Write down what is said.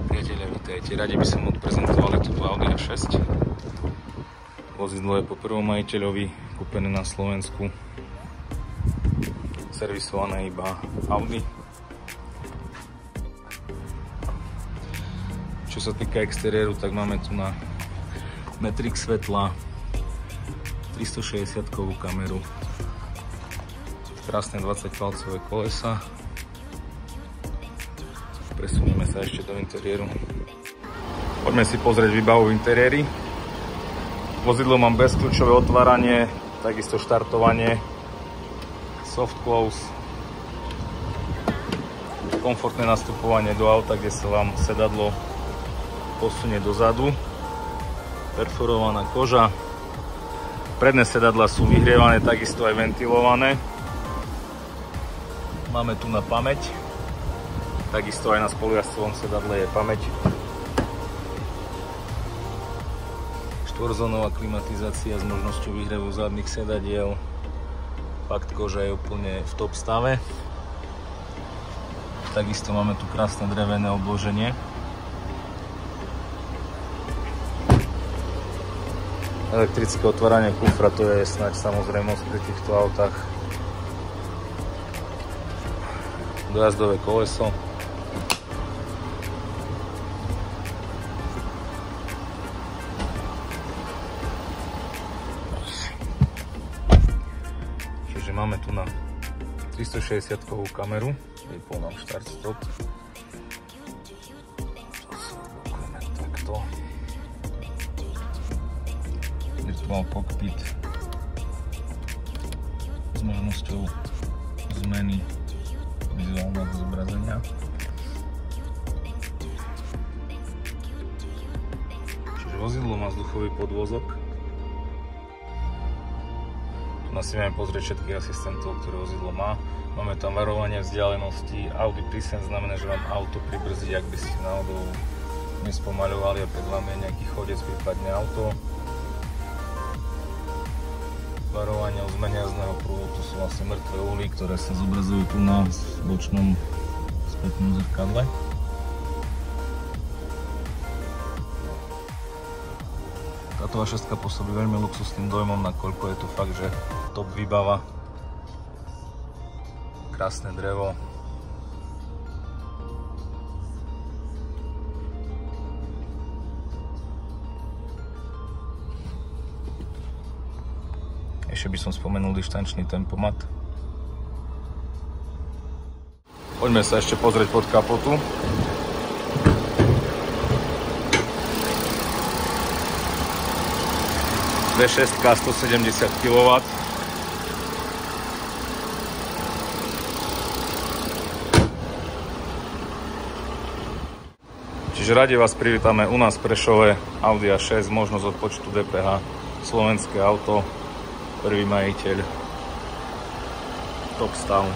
Priatelia, vítajte. Radi by som odprezentovali túto Audi A6. Vozidlo je po prvom majiteľovi, kúpené na Slovensku. Servisované iba Audi. Čo sa týka exteriéru, tak máme tu na Matrix svetla, 360-kovú kameru, krásne 20-palcové kolesa. Presunieme sa ešte do interiéru. Poďme si pozrieť výbavu v interiéri. Vozidlo mám bezkľúčové otváranie, takisto štartovanie, soft close, komfortné nastupovanie do auta, kde sa vám sedadlo posunie dozadu, perforovaná koža, predné sedadlá sú vyhrievané, takisto aj ventilované. Máme tu na pamäť. Takisto aj na spolujazdovom sedadle je pamäť. Štvorzónová klimatizácia s možnosťou výhrevu zadných sedadiel. Fakt, koža je úplne v top stave. Takisto máme tu krásne drevené obloženie. Elektrické otváranie kufra, to je snáď samozrejmosť pri týchto autách. Dojazdové koleso. Čiže máme tu na 360-kovú kameru, vypol nám štart stop. Blokujeme takto. Virtual cockpit s možnosťou zmeny vizuálneho zobrazenia. Čiže vozidlo má vzduchový podvozok. Tu si vieme pozrieť všetkých asistentov, ktoré vozidlo má. Máme tam varovanie vzdialenosti. Audi Presense znamená, že vám auto pribrzdí, ak by ste náhodou nespomaľovali a pred vami je nejaký chodec, prípadne auto. Varovanie o zmene jazdného prúdu, to sú vlastne mŕtve uhly, ktoré sa zobrazujú tu na bočnom spätnom zrkadle. Táto A6 pôsobí veľmi luxusným dojmom, nakoľko je to fakt, že top výbava. Krásne drevo. Ešte by som spomenul dištančný tempomat. Poďme sa ešte pozrieť pod kapotu. V6 170 kW. Čiže radi vás privítame u nás v Prešove. Audi A6, možnosť odpočtu DPH, slovenské auto. Prvý majiteľ, top stav.